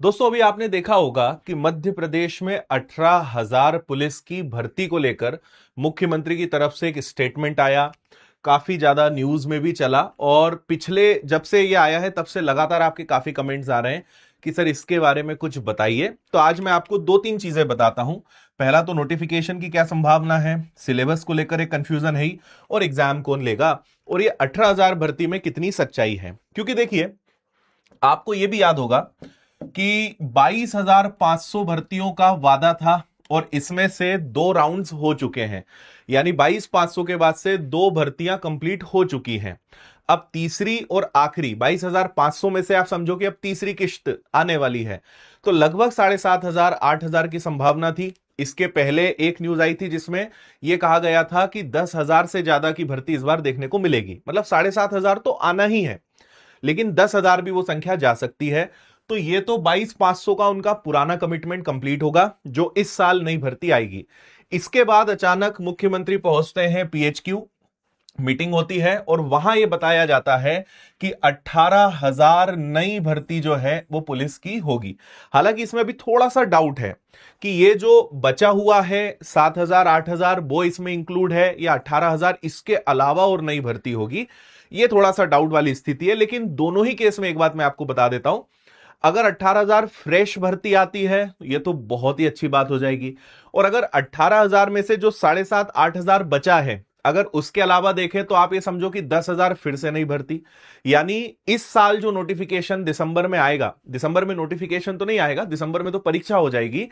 दोस्तों, अभी आपने देखा होगा कि मध्य प्रदेश में 18,000 पुलिस की भर्ती को लेकर मुख्यमंत्री की तरफ से एक स्टेटमेंट आया। काफी ज्यादा न्यूज में भी चला और पिछले जब से ये आया है तब से लगातार आपके काफी कमेंट्स आ रहे हैं कि सर इसके बारे में कुछ बताइए। तो आज मैं आपको दो तीन चीजें बताता हूं। पहला तो नोटिफिकेशन की क्या संभावना है, सिलेबस को लेकर एक कंफ्यूजन है ही, और एग्जाम कौन लेगा, और ये 18,000 भर्ती में कितनी सच्चाई है। क्योंकि देखिए, आपको यह भी याद होगा कि 22,500 भर्तियों का वादा था और इसमें से दो राउंड्स हो चुके हैं। यानी 22,500 के बाद से दो भर्तियां कंप्लीट हो चुकी हैं। अब तीसरी और आखिरी 22,500 में से आप समझो कि अब तीसरी किश्त आने वाली है। तो लगभग 7,500 8,000 की संभावना थी। इसके पहले एक न्यूज आई थी जिसमें यह कहा गया था कि 10,000 से ज्यादा की भर्ती इस बार देखने को मिलेगी। मतलब 7,500 तो आना ही है, लेकिन 10,000 भी वो संख्या जा सकती है। तो ये तो 22,500 का उनका पुराना कमिटमेंट कंप्लीट होगा जो इस साल नई भर्ती आएगी। इसके बाद अचानक मुख्यमंत्री पहुंचते हैं पीएचक्यू, मीटिंग होती है और वहां यह बताया जाता है कि 18,000 नई भर्ती जो है वो पुलिस की होगी। हालांकि इसमें भी थोड़ा सा डाउट है कि ये जो बचा हुआ है 7,000 8,000 वो इसमें इंक्लूड है या 18,000 इसके अलावा और नई भर्ती होगी। ये थोड़ा सा डाउट वाली स्थिति है। लेकिन दोनों ही केस में एक बात मैं आपको बता देता हूं, अगर 18,000 फ्रेश भर्ती आती है ये तो बहुत ही अच्छी बात हो जाएगी। और अगर 18,000 में से जो 7,500 8,000 बचा है, अगर उसके अलावा देखें तो आप ये समझो कि 10,000 फिर से नहीं भर्ती। यानी इस साल जो नोटिफिकेशन दिसंबर में आएगा, दिसंबर में नोटिफिकेशन तो नहीं आएगा, दिसंबर में तो परीक्षा हो जाएगी,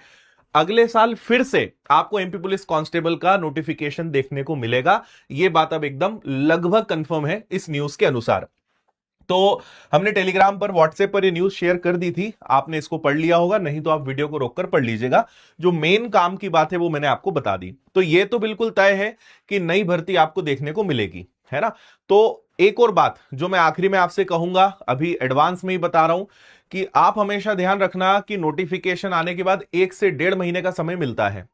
अगले साल फिर से आपको एमपी पुलिस कांस्टेबल का नोटिफिकेशन देखने को मिलेगा। यह बात अब एकदम लगभग कंफर्म है इस न्यूज के अनुसार। तो हमने टेलीग्राम पर, व्हाट्सएप पर ये न्यूज शेयर कर दी थी, आपने इसको पढ़ लिया होगा, नहीं तो आप वीडियो को रोककर पढ़ लीजिएगा। जो मेन काम की बात है वो मैंने आपको बता दी। तो ये तो बिल्कुल तय है कि नई भर्ती आपको देखने को मिलेगी, है ना। तो एक और बात जो मैं आखिरी में आपसे कहूंगा, अभी एडवांस में ही बता रहा हूं कि आप हमेशा ध्यान रखना कि नोटिफिकेशन आने के बाद 1 से 1.5 महीने का समय मिलता है।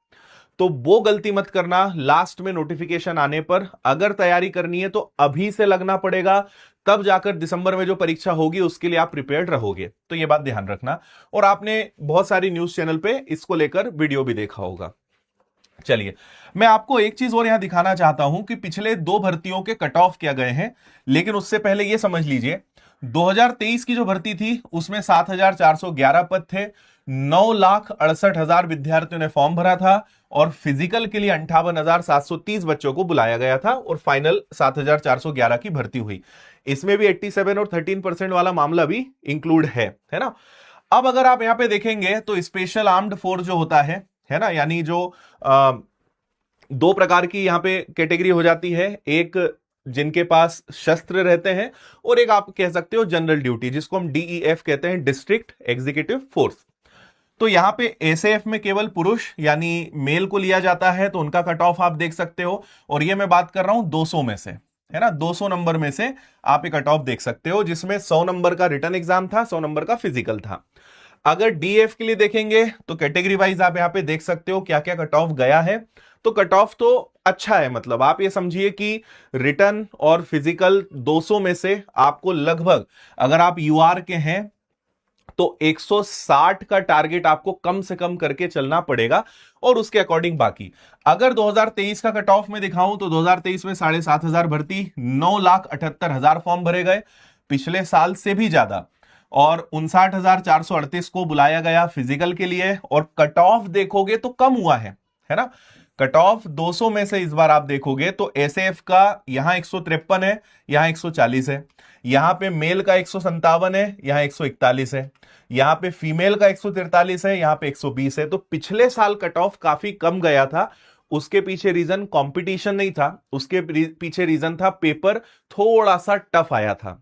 तो वो गलती मत करना, लास्ट में नोटिफिकेशन आने पर अगर तैयारी करनी है तो अभी से लगना पड़ेगा, तब जाकर दिसंबर में जो परीक्षा होगी उसके लिए आप प्रिपेयर्ड रहोगे। तो ये बात ध्यान रखना। और आपने बहुत सारी न्यूज चैनल पे इसको लेकर वीडियो भी देखा होगा। चलिए, मैं आपको एक चीज और यहां दिखाना चाहता हूं कि पिछले दो भर्तियों के कट ऑफ किया गए हैं। लेकिन उससे पहले यह समझ लीजिए, 2023 की जो भर्ती थी उसमें 7,411 पद थे, 9,68,000 विद्यार्थियों ने फॉर्म भरा था और फिजिकल के लिए 58,730 बच्चों को बुलाया गया था और फाइनल 7,411 की भर्ती हुई। इसमें भी 87 और 13% वाला मामला भी इंक्लूड है ना। अब अगर आप यहां पे देखेंगे तो स्पेशल आर्म्ड फोर्स जो होता है ना, यानी जो दो प्रकार की यहां पे कैटेगरी हो जाती है, एक जिनके पास शस्त्र रहते हैं और एक आप कह सकते हो जनरल ड्यूटी, जिसको हम डीईएफ कहते हैं, डिस्ट्रिक्ट एग्जीक्यूटिव फोर्स। तो यहां पे एसएएफ में केवल पुरुष यानी मेल को लिया जाता है, तो उनका कट ऑफ आप देख सकते हो। और ये मैं बात कर रहा हूं 200 में से, है ना, 200 नंबर में से आप एक कट ऑफ देख सकते हो, जिसमें 100 नंबर का रिटर्न एग्जाम था, 100 नंबर का फिजिकल था। अगर डीएफ के लिए देखेंगे तो कैटेगरी वाइज आप यहां पे देख सकते हो क्या क्या कट ऑफ गया है। तो कट ऑफ तो अच्छा है, मतलब आप ये समझिए कि रिटर्न और फिजिकल 200 में से आपको लगभग, अगर आप यूआर के हैं तो 160 का टारगेट आपको कम से कम करके चलना पड़ेगा और उसके अकॉर्डिंग बाकी। अगर 2023 का कट ऑफ में दिखाऊं तो 2023 में 7,500 भर्ती, 9,78,000 फॉर्म भरे गए, पिछले साल से भी ज्यादा, और 59,438 को बुलाया गया फिजिकल के लिए। और कट ऑफ देखोगे तो कम हुआ है ना। कट ऑफ 200 में से इस बार आप देखोगे तो एसएएफ का यहां 153 है, यहां 140 है, यहां पे मेल का 157 है, यहां 141 है, यहां पे फीमेल का 143 है, यहां पे 120 है। तो पिछले साल कट ऑफ काफी कम गया था। उसके पीछे रीजन कंपटीशन नहीं था, उसके पीछे रीजन था पेपर थोड़ा सा टफ आया था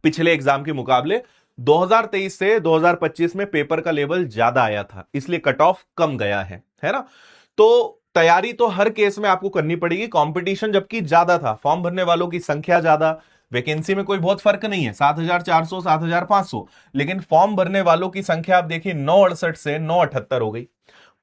पिछले एग्जाम के मुकाबले। 2023 से 2025 में पेपर का लेवल ज्यादा आया था, इसलिए कट ऑफ कम गया है ना। तो तैयारी तो हर केस में आपको करनी पड़ेगी, कंपटीशन जबकि ज्यादा था, फॉर्म भरने वालों की संख्या ज्यादा, वैकेंसी में कोई बहुत फर्क नहीं है, 7,400 7,500, लेकिन फॉर्म भरने वालों की संख्या आप देखिए 968 से 978 हो गई।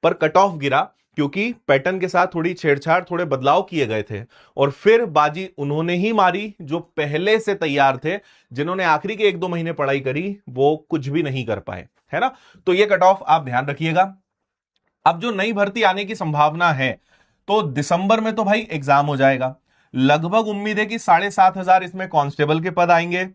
पर कट ऑफ गिरा क्योंकि पैटर्न के साथ थोड़ी छेड़छाड़, थोड़े बदलाव किए गए थे और फिर बाजी उन्होंने ही मारी जो पहले से तैयार थे, जिन्होंने आखिरी के 1-2 महीने पढ़ाई करी वो कुछ भी नहीं कर पाए। है ना। तो ये कट ऑफ आप ध्यान रखिएगा। अब जो नई भर्ती आने की संभावना है, तो दिसंबर में तो भाई एग्जाम हो जाएगा। लगभग उम्मीद है कि 7,500 इसमें कांस्टेबल के पद आएंगे।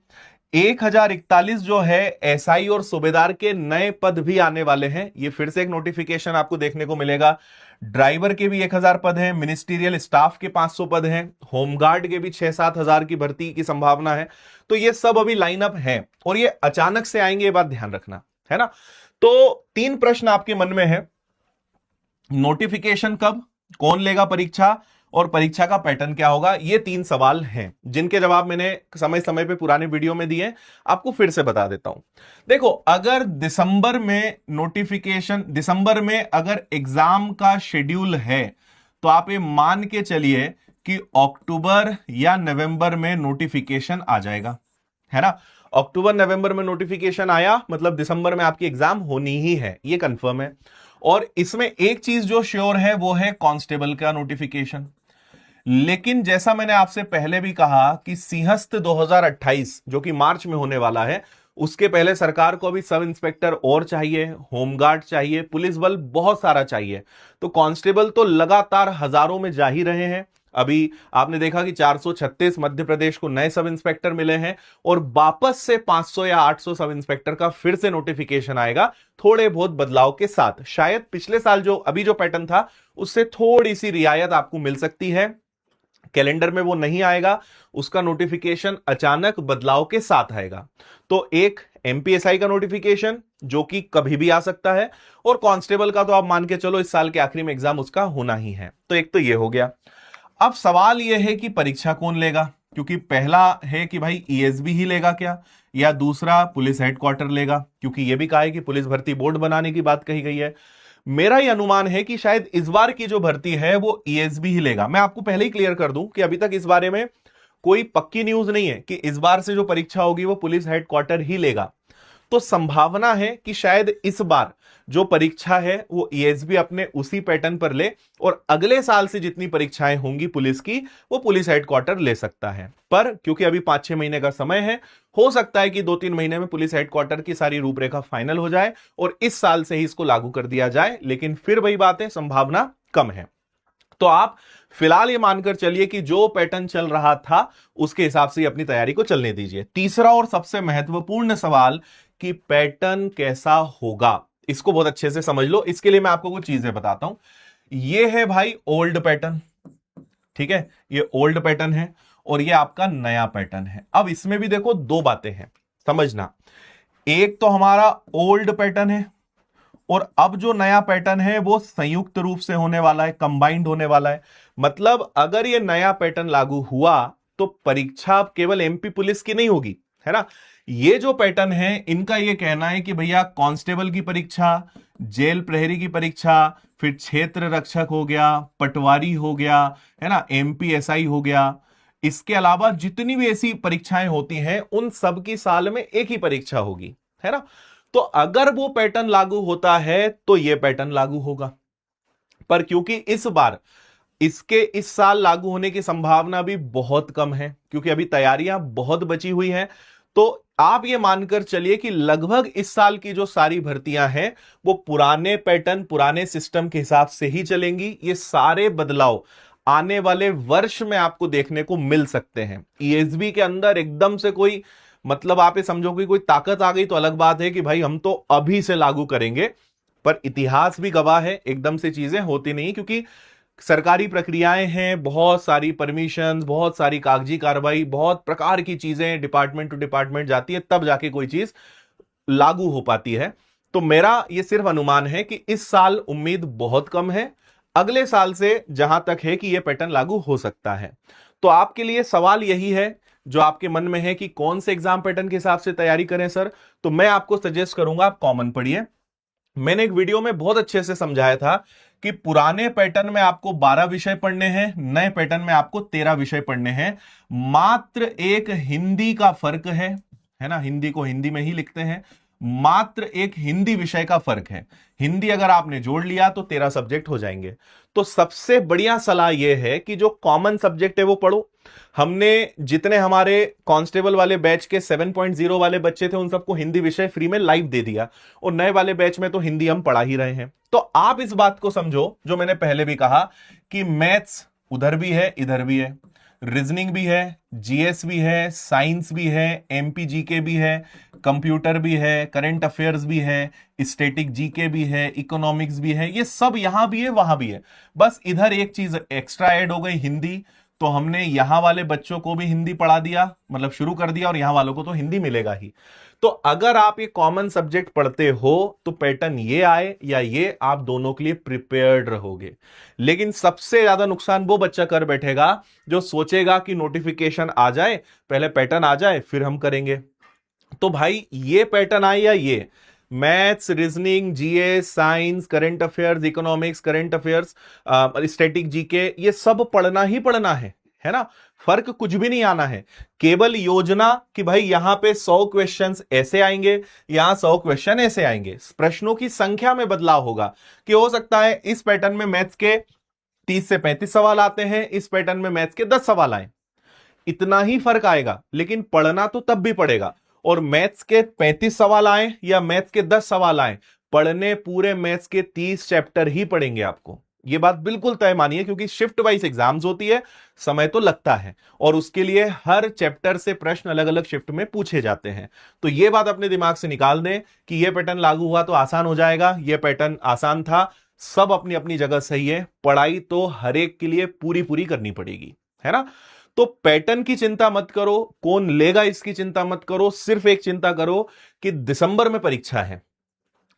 1,041 जो है एसआई और सूबेदार के नए पद भी आने वाले हैं। ये फिर से एक नोटिफिकेशन आपको देखने को मिलेगा। ड्राइवर के भी 1,000 पद हैं, मिनिस्ट्रियल स्टाफ के 500 पद हैं, होमगार्ड के भी 6-7 हजार की भर्ती की संभावना है। तो ये सब अभी लाइनअप है और ये अचानक से आएंगे, ये बात ध्यान रखना है ना। तो 3 प्रश्न आपके मन में है, नोटिफिकेशन कब, कौन लेगा परीक्षा और परीक्षा का पैटर्न क्या होगा। ये 3 सवाल हैं जिनके जवाब मैंने समय समय पे पुराने वीडियो में दिए, आपको फिर से बता देता हूं। देखो, अगर दिसंबर में नोटिफिकेशन, दिसंबर में अगर एग्जाम का शेड्यूल है, तो आप ये मान के चलिए कि अक्टूबर या नवंबर में नोटिफिकेशन आ जाएगा, है ना। अक्टूबर नवंबर में नोटिफिकेशन आया मतलब दिसंबर में आपकी एग्जाम होनी ही है, ये कंफर्म है। और इसमें एक चीज जो श्योर है वो है कांस्टेबल का नोटिफिकेशन। लेकिन जैसा मैंने आपसे पहले भी कहा कि सिंहस्थ 2028 जो कि मार्च में होने वाला है, उसके पहले सरकार को अभी सब इंस्पेक्टर और चाहिए, होमगार्ड चाहिए, पुलिस बल बहुत सारा चाहिए। तो कांस्टेबल तो लगातार हजारों में जा ही रहे हैं। अभी आपने देखा कि 436 मध्य प्रदेश को नए सब इंस्पेक्टर मिले हैं और वापस से 500 या 800 सब इंस्पेक्टर का फिर से नोटिफिकेशन आएगा, थोड़े बहुत बदलाव के साथ। शायद पिछले साल जो अभी जो पैटर्न था उससे थोड़ी सी रियायत आपको मिल सकती है। कैलेंडर में वो नहीं आएगा, उसका नोटिफिकेशन अचानक बदलाव के साथ आएगा। तो एक एमपीएसआई का नोटिफिकेशन जो कि कभी भी आ सकता है, और कांस्टेबल का तो आप मान के चलो इस साल के आखिरी में एग्जाम उसका होना ही है। तो एक तो ये हो गया। अब सवाल यह है कि परीक्षा कौन लेगा, क्योंकि पहला है कि भाई ईएसबी ही लेगा क्या, या दूसरा पुलिस हेडक्वार्टर लेगा, क्योंकि यह भी कहा है कि पुलिस भर्ती बोर्ड बनाने की बात कही गई है। मेरा यह अनुमान है कि शायद इस बार की जो भर्ती है वो ईएसबी ही लेगा। मैं आपको पहले ही क्लियर कर दूं कि अभी तक इस बारे में कोई पक्की न्यूज नहीं है कि इस बार से जो परीक्षा होगी वो पुलिस हेडक्वार्टर ही लेगा। तो संभावना है कि शायद इस बार जो परीक्षा है वो ईएसबी अपने उसी पैटर्न पर ले, और अगले साल से जितनी परीक्षाएं होंगी पुलिस की वो पुलिस हेडक्वार्टर ले सकता है। पर क्योंकि अभी 5-6 महीने का समय है, हो सकता है कि 2-3 महीने में पुलिस हेडक्वार्टर की सारी रूपरेखा फाइनल हो जाए और इस साल से ही इसको लागू कर दिया जाए। लेकिन फिर वही बात है, संभावना कम है। तो आप फिलहाल ये मानकर चलिए कि जो पैटर्न चल रहा था उसके हिसाब से अपनी तैयारी को चलने दीजिए। तीसरा और सबसे महत्वपूर्ण सवाल कि पैटर्न कैसा होगा, इसको बहुत अच्छे से समझ लो। इसके लिए मैं आपको कुछ चीजें बताता हूं। ये है भाई ओल्ड पैटर्न, ठीक है, ये ओल्ड पैटर्न है और ये आपका नया पैटर्न है। अब इसमें भी देखो 2 बातें हैं, समझना। एक तो हमारा ओल्ड पैटर्न है और अब जो नया पैटर्न है वो संयुक्त रूप से होने वाला है, कंबाइंड होने वाला है। मतलब अगर ये नया पैटर्न लागू हुआ तो परीक्षा केवल एमपी पुलिस की नहीं होगी, है ना। ये जो पैटर्न है इनका ये कहना है कि भैया कांस्टेबल की परीक्षा, जेल प्रहरी की परीक्षा, फिर क्षेत्र रक्षक हो गया, पटवारी हो गया, है ना, एमपीएसआई हो गया, इसके अलावा जितनी भी ऐसी परीक्षाएं होती हैं उन सब की साल में एक ही परीक्षा होगी, है ना। तो अगर वो पैटर्न लागू होता है तो ये पैटर्न लागू होगा। पर क्योंकि इस बार इसके इस साल लागू होने की संभावना भी बहुत कम है, क्योंकि अभी तैयारियां बहुत बची हुई हैं, तो आप ये मानकर चलिए कि लगभग इस साल की जो सारी भर्तियां हैं वो पुराने पैटर्न, पुराने सिस्टम के हिसाब से ही चलेंगी। ये सारे बदलाव आने वाले वर्ष में आपको देखने को मिल सकते हैं। ईएसबी के अंदर एकदम से कोई, मतलब आप ये समझो कि कोई ताकत आ गई तो अलग बात है कि भाई हम तो अभी से लागू करेंगे, पर इतिहास भी गवाह है एकदम से चीजें होती नहीं, क्योंकि सरकारी प्रक्रियाएं हैं, बहुत सारी परमिशन, बहुत सारी कागजी कार्रवाई, बहुत प्रकार की चीजें डिपार्टमेंट टू डिपार्टमेंट जाती है, तब जाके कोई चीज लागू हो पाती है। तो मेरा ये सिर्फ अनुमान है कि इस साल उम्मीद बहुत कम है, अगले साल से जहां तक है कि यह पैटर्न लागू हो सकता है। तो आपके लिए सवाल यही है जो आपके मन में है कि कौन से एग्जाम पैटर्न के हिसाब से तैयारी करें सर, तो मैं आपको सजेस्ट करूंगा आप कॉमन पढ़िए। मैंने एक वीडियो में बहुत अच्छे से समझाया था कि पुराने पैटर्न में आपको 12 विषय पढ़ने हैं, नए पैटर्न में आपको 13 विषय पढ़ने हैं। मात्र एक हिंदी का फर्क है ना, हिंदी को हिंदी में ही लिखते हैं। मात्र एक हिंदी विषय का फर्क है। हिंदी अगर आपने जोड़ लिया तो 13 सब्जेक्ट हो जाएंगे। तो सबसे बढ़िया सलाह यह है कि जो कॉमन सब्जेक्ट है वो पढ़ो। हमने जितने हमारे कांस्टेबल वाले बैच के 7.0 वाले बच्चे थे उन सबको हिंदी विषय फ्री में लाइव दे दिया, और नए वाले बैच में तो हिंदी हम पढ़ा ही रहे हैं। तो आप इस बात को समझो जो मैंने पहले भी कहा कि मैथ्स उधर भी है इधर भी है, रीजनिंग भी है, जीएस भी है, साइंस भी है, एमपी जीके भी है, कंप्यूटर भी है, करंट अफेयर्स भी है, स्टैटिक जीके भी है, इकोनॉमिक्स भी है, ये सब यहां भी है वहां भी है। बस इधर एक चीज एक्स्ट्रा ऐड हो गई, हिंदी। तो हमने यहां वाले बच्चों को भी हिंदी पढ़ा दिया, मतलब शुरू कर दिया, और यहां वालों को तो हिंदी मिलेगा ही। तो अगर आप ये कॉमन सब्जेक्ट पढ़ते हो तो पैटर्न ये आए या ये, आप दोनों के लिए प्रिपेयर्ड रहोगे। लेकिन सबसे ज्यादा नुकसान वो बच्चा कर बैठेगा जो सोचेगा कि नोटिफिकेशन आ जाए, पहले पैटर्न आ जाए फिर हम करेंगे। तो भाई ये पैटर्न आए या ये, maths, reasoning, GS, science, current affairs, economics, current affairs, static GK, ये सब पढ़ना ही पढ़ना है ना। फर्क कुछ भी नहीं आना है, केवल योजना कि भाई यहां पे 100 क्वेश्चंस ऐसे आएंगे, यहां 100 क्वेश्चन ऐसे आएंगे। प्रश्नों की संख्या में बदलाव होगा कि हो सकता है इस पैटर्न में मैथ्स के 30 से 35 सवाल आते हैं, इस पैटर्न में मैथ्स के 10 सवाल आए, इतना ही फर्क आएगा। लेकिन पढ़ना तो तब भी पड़ेगा। और मैथ्स के 35 सवाल आए या मैथ्स के 10 सवाल आए, पढ़ने पूरे मैथ्स के 30 चैप्टर ही पढ़ेंगे आपको। यह बात बिल्कुल तय मानिए, क्योंकि शिफ्ट वाइज एग्जाम्स होती है, समय तो लगता है, और उसके लिए हर चैप्टर से प्रश्न अलग अलग शिफ्ट में पूछे जाते हैं। तो यह बात अपने दिमाग से निकाल दें कि यह पैटर्न लागू हुआ तो आसान हो जाएगा, यह पैटर्न आसान था। सब अपनी अपनी जगह सही है, पढ़ाई तो हर एक के लिए पूरी पूरी करनी पड़ेगी, है ना। तो पैटर्न की चिंता मत करो, कौन लेगा इसकी चिंता मत करो, सिर्फ एक चिंता करो कि दिसंबर में परीक्षा है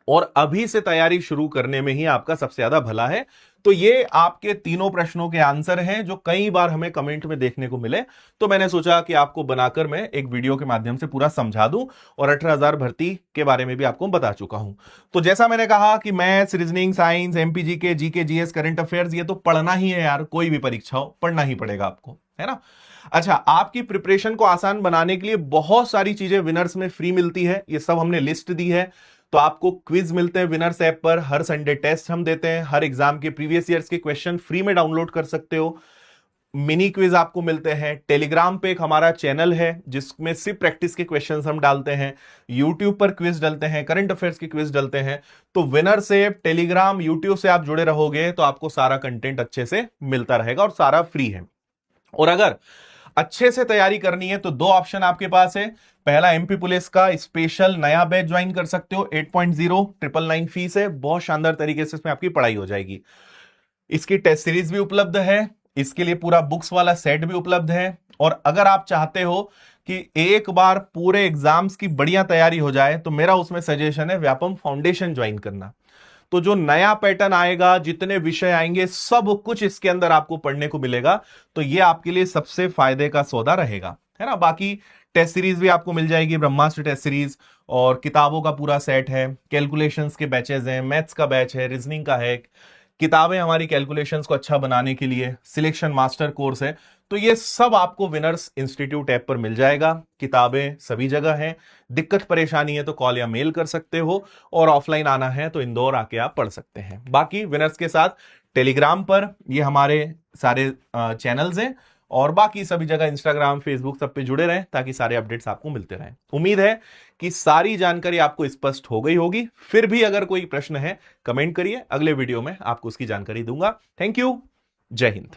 और अभी से तैयारी शुरू करने में ही आपका सबसे ज्यादा भला है। तो ये आपके तीनों प्रश्नों के आंसर हैं जो कई बार हमें कमेंट में देखने को मिले, तो मैंने सोचा कि आपको बनाकर मैं एक वीडियो के माध्यम से पूरा समझा दूं, और 18,000 भर्ती के बारे में भी आपको बता चुका हूं। तो जैसा मैंने कहा कि maths, reasoning, science, MP GK, GS, current affairs, ये तो पढ़ना ही है यार, कोई भी परीक्षा हो पढ़ना ही पड़ेगा आपको, है ना। अच्छा, आपकी प्रिपरेशन को आसान बनाने के लिए बहुत सारी चीजें विनर्स में फ्री मिलती है, ये सब हमने लिस्ट दी है। तो आपको क्विज मिलते हैं विनर्स ऐप पर, हर संडे टेस्ट हम देते हैं, हर एग्जाम के प्रीवियस ईयर्स के क्वेश्चन फ्री में डाउनलोड कर सकते हो। मिनी क्विज आपको मिलते हैं। टेलीग्राम पे एक हमारा चैनल है जिसमें सिर्फ प्रैक्टिस के क्वेश्चंस हम डालते हैं। यूट्यूब पर क्विज डालते हैं, करंट अफेयर्स के क्विज डालते हैं। तो विनर्स ऐप, टेलीग्राम, यूट्यूब से आप जुड़े रहोगे तो आपको सारा कंटेंट अच्छे से मिलता रहेगा और सारा फ्री है। और अगर अच्छे से तैयारी करनी है तो दो ऑप्शन आपके पास है। पहला, एमपी पुलिस का स्पेशल नया बैच ज्वाइन कर सकते हो, 8.0 999 फीस है, बहुत शानदार तरीके से इसमें आपकी पढ़ाई हो जाएगी। इसकी टेस्ट सीरीज भी उपलब्ध है, इसके लिए पूरा बुक्स वाला सेट भी उपलब्ध है। और अगर आप चाहते हो कि एक बार पूरे एग्जाम्स की बढ़िया तैयारी हो जाए तो मेरा उसमें सजेशन है व्यापम फाउंडेशन ज्वाइन करना। तो जो नया पैटर्न आएगा, जितने विषय आएंगे, सब कुछ इसके अंदर आपको पढ़ने को मिलेगा। तो ये आपके लिए सबसे फायदे का सौदा रहेगा, है ना। बाकी टेस्ट सीरीज भी आपको मिल जाएगी, ब्रह्मास्त्र टेस्ट सीरीज, और किताबों का पूरा सेट है, कैलकुलेशंस के बैचेज हैं, मैथ्स का बैच है, रीजनिंग का है, किताबें हमारी कैलकुलेशंस को अच्छा बनाने के लिए, सिलेक्शन मास्टर कोर्स है। तो ये सब आपको विनर्स इंस्टीट्यूट ऐप पर मिल जाएगा। किताबें सभी जगह हैं, दिक्कत परेशानी है तो कॉल या मेल कर सकते हो, और ऑफलाइन आना है तो इंदौर आके आप पढ़ सकते हैं। बाकी विनर्स के साथ टेलीग्राम पर ये हमारे सारे चैनल्स हैं, और बाकी सभी जगह इंस्टाग्राम, फेसबुक, सब पे जुड़े रहें ताकि सारे अपडेट्स आपको मिलते रहें। उम्मीद है कि सारी जानकारी आपको स्पष्ट हो गई होगी। फिर भी अगर कोई प्रश्न है कमेंट करिए, अगले वीडियो में आपको उसकी जानकारी दूंगा। थैंक यू, जय हिंद।